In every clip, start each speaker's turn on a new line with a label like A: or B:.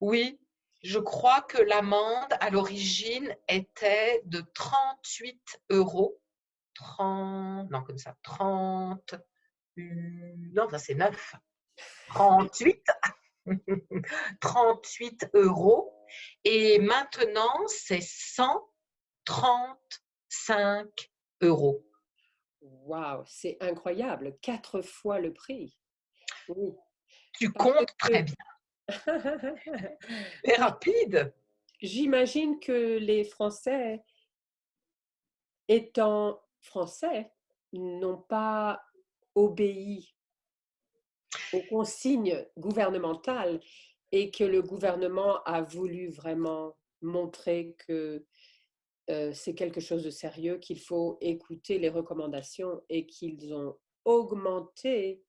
A: Oui, je crois que l'amende à l'origine était de 38 €. 30, non, comme ça, 30, non, ça c'est 9, 38, 38 € et maintenant c'est 135 €.
B: Waouh, c'est incroyable, 4 fois le prix. Oui,
A: Tu
B: parce
A: comptes
B: que
A: très bien, c'est
B: parce
A: rapide.
B: j'imagine que les Français, étant français, n'ont pas obéi aux consignes gouvernementales et que le gouvernement a voulu vraiment montrer que c'est quelque chose de sérieux, qu'il faut écouter les recommandations et qu'ils ont augmenté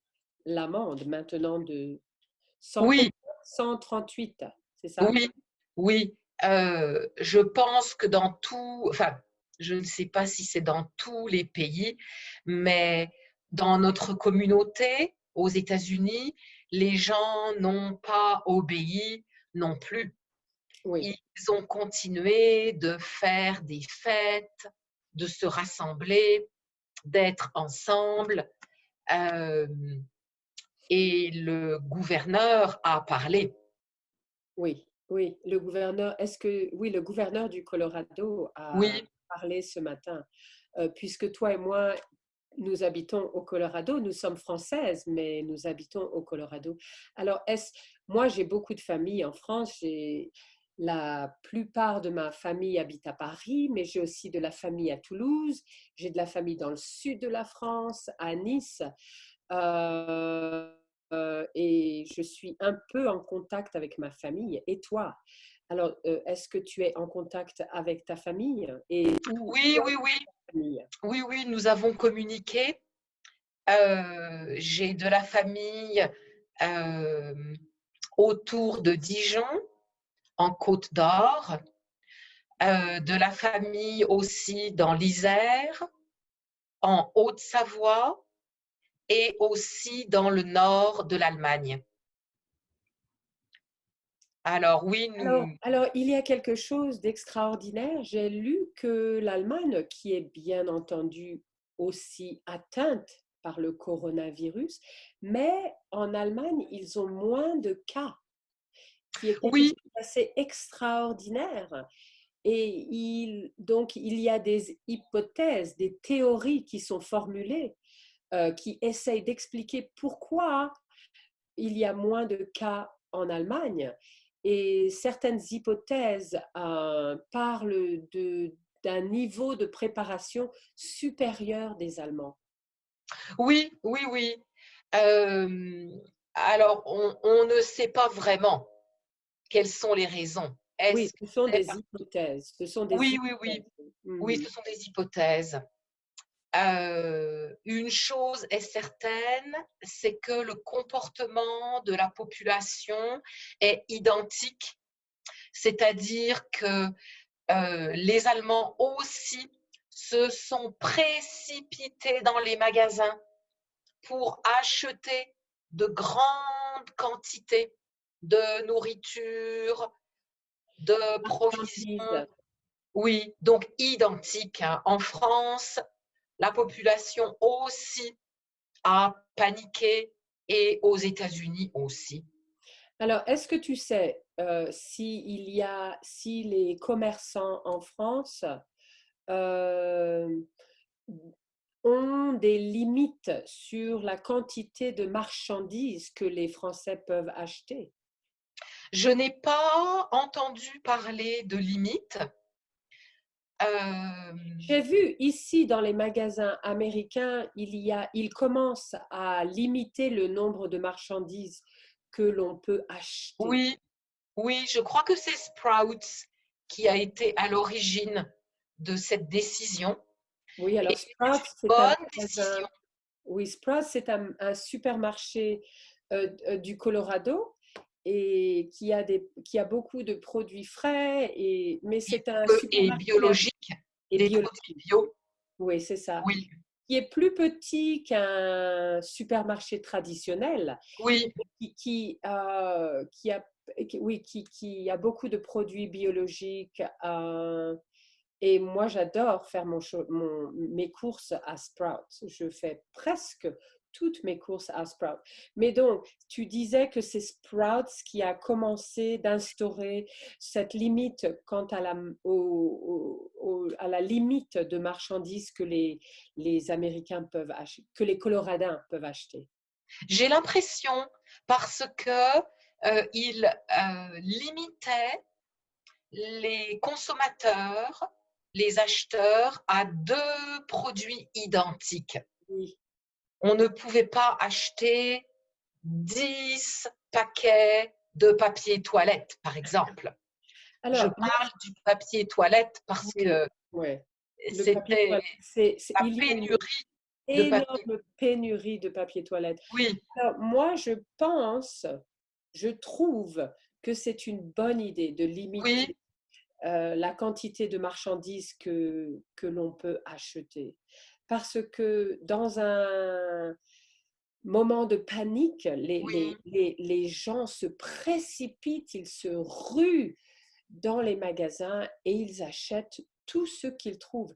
B: l'amende maintenant de 100
A: Oui,
B: 138, c'est ça?
A: oui, oui. Je pense que dans tout, enfin, je ne sais pas si c'est dans tous les pays, mais dans notre communauté, aux États-Unis, les gens n'ont pas obéi non plus.
B: Oui.
A: Ils ont continué de faire des fêtes, de se rassembler, d'être ensemble, euh, et le gouverneur a parlé.
B: Oui, oui, le gouverneur, oui, le gouverneur du Colorado a
A: Oui,
B: parlé ce matin, puisque toi et moi, nous habitons au Colorado, nous sommes françaises, mais nous habitons au Colorado. Alors, moi, j'ai beaucoup de familles en France. La plupart de ma famille habite à Paris, mais j'ai aussi de la famille à Toulouse. J'ai de la famille dans le sud de la France, à Nice. Euh, et je suis un peu en contact avec ma famille. Et toi? Alors, est-ce que tu es en contact avec ta famille? Et
A: oui,
B: où
A: oui,
B: est
A: oui,
B: ta famille?
A: oui, oui, nous avons communiqué. J'ai de la famille euh, autour de Dijon, en Côte d'Or, de la famille aussi dans l'Isère, en Haute-Savoie et aussi dans le nord de l'Allemagne. Alors oui, nous,
B: Alors, il y a quelque chose d'extraordinaire. J'ai lu que l'Allemagne, qui est bien entendu aussi atteinte par le coronavirus, mais en Allemagne, ils ont moins de cas, qui est quelque
A: oui,
B: chose d'assez extraordinaire. Et donc, il y a des hypothèses, des théories qui sont formulées, qui essayent d'expliquer pourquoi il y a moins de cas en Allemagne. Et certaines hypothèses parlent d'un niveau de préparation supérieur des Allemands.
A: oui, oui, oui. Euh, alors, on ne sait pas vraiment quelles sont les raisons.
B: Oui,
A: Est-ce que
B: ce sont
A: c'est
B: des hypothèses. Ce sont des
A: Oui, oui, oui.
B: hypothèses.
A: Oui,
B: Mhm.
A: ce sont des hypothèses. Une chose est certaine, c'est que le comportement de la population est identique, c'est-à-dire que les Allemands aussi se sont précipités dans les magasins pour acheter de grandes quantités de nourriture, de provisions.
B: Marchandises.
A: Oui, donc identique, hein. En France, la population aussi a paniqué et aux États-Unis aussi.
B: Alors, est-ce que tu sais si les commerçants en France euh, ont des limites sur la quantité de marchandises que les Français peuvent acheter?
A: Je n'ai pas entendu parler de limites. Euh,
B: J'ai vu ici dans les magasins américains, ils commencent à limiter le nombre de marchandises que l'on peut acheter.
A: oui, oui, je crois que c'est Sprouts qui a été à l'origine de cette décision
B: Oui,
A: et
B: alors
A: c'est
B: Sprouts,
A: une
B: c'est un
A: bonne décision.
B: magasin. Oui, Sprouts, c'est un supermarché du Colorado et qui a beaucoup de produits frais, mais c'est un
A: Et
B: supermarché
A: biologique,
B: et
A: des produits
B: biologique.
A: bio.
B: Oui, c'est ça.
A: Oui,
B: Qui est plus petit qu'un supermarché traditionnel,
A: oui,
B: qui a oui, qui a beaucoup de produits biologiques. Et moi, j'adore faire mes courses à Sprouts. Je fais presque toutes mes courses à Sprouts. Mais donc, tu disais que c'est Sprouts qui a commencé d'instaurer cette limite quant à à la limite de marchandises que les Américains peuvent acheter, que les Coloradins peuvent acheter.
A: J'ai l'impression parce que il limitait les consommateurs, les acheteurs à 2 produits identiques.
B: Oui.
A: On ne pouvait pas acheter 10 paquets de papier toilette, par exemple. Je
B: Alors,
A: parle du papier toilette parce
B: oui,
A: que
B: ouais. Le papier
A: c'était
B: toilette,
A: la
B: il y a une
A: pénurie de papier.
B: énorme pénurie de papier toilette.
A: Oui,
B: Alors, moi, je trouve que c'est une bonne idée de limiter
A: oui,
B: la quantité de marchandises que l'on peut acheter. Parce que dans un moment de panique,
A: oui,
B: les gens se précipitent, ils se ruent dans les magasins et ils achètent tout ce qu'ils trouvent.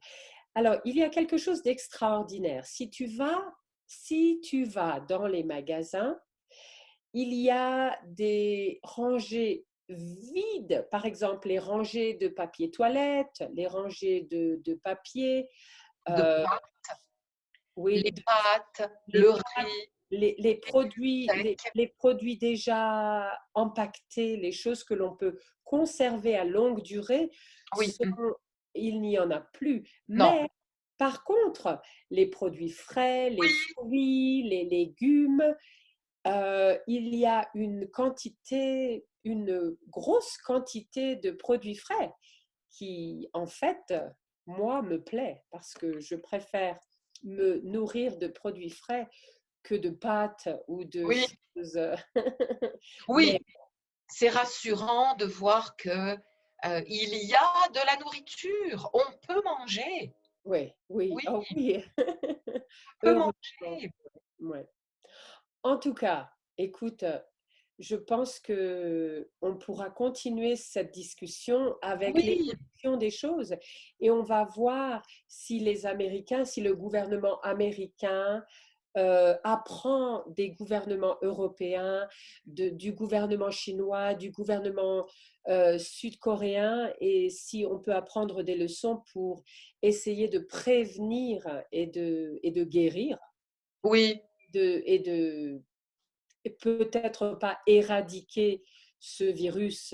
B: Alors, il y a quelque chose d'extraordinaire. Si tu vas dans les magasins, il y a des rangées vides, par exemple les rangées de papier toilette, les rangées de papier,
A: de
B: euh,
A: pâtes,
B: oui,
A: les pâtes,
B: les
A: le
B: pâtes,
A: riz sec.
B: les produits déjà empaquetés, les choses que l'on peut conserver à longue durée,
A: Oui,
B: il n'y en a plus.
A: non,
B: Mais par contre, les produits frais, les
A: oui,
B: fruits, les légumes, il y a une grosse quantité de produits frais qui, en fait, moi, me plaît parce que je préfère me nourrir de produits frais que de pâtes ou de
A: oui,
B: choses. Mais
A: oui. C'est rassurant de voir que il y a de la nourriture, on peut manger.
B: oui, oui,
A: Oui,
B: oh oui,
A: on peut
B: heureusement.
A: manger.
B: Ouais. En tout cas, écoute, je pense que on pourra continuer cette discussion avec
A: Oui,
B: l'évolution des choses et on va voir si si le gouvernement américain apprend des gouvernements européens, du gouvernement chinois, du gouvernement sud-coréen et si on peut apprendre des leçons pour essayer de prévenir et de guérir
A: oui,
B: et de et peut-être pas éradiquer ce virus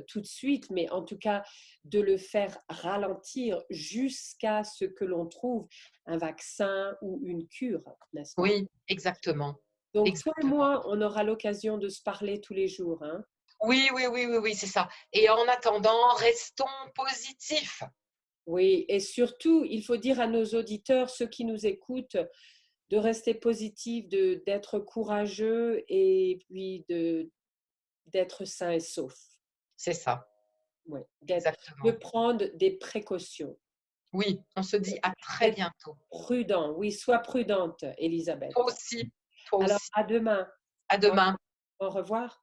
B: tout de suite, mais en tout cas de le faire ralentir jusqu'à ce que l'on trouve un vaccin ou une cure, n'est-ce pas?
A: oui, exactement,
B: Donc toi et
A: exactement.
B: moi, on aura l'occasion de se parler tous les jours, hein?
A: Oui, oui, oui, oui, oui, c'est ça. Et en attendant, restons positifs.
B: Oui, et surtout, il faut dire à nos auditeurs, ceux qui nous écoutent, de rester positifs, d'être courageux et puis d'être sains et saufs.
A: C'est ça,
B: Ouais, de
A: exactement.
B: prendre des précautions,
A: Oui, on se dit à très
B: d'être
A: bientôt.
B: prudent. Oui, sois prudente,
A: Toi
B: Elisabeth.
A: aussi, toi
B: Alors,
A: aussi.
B: à demain.
A: À
B: Au
A: demain.
B: au revoir.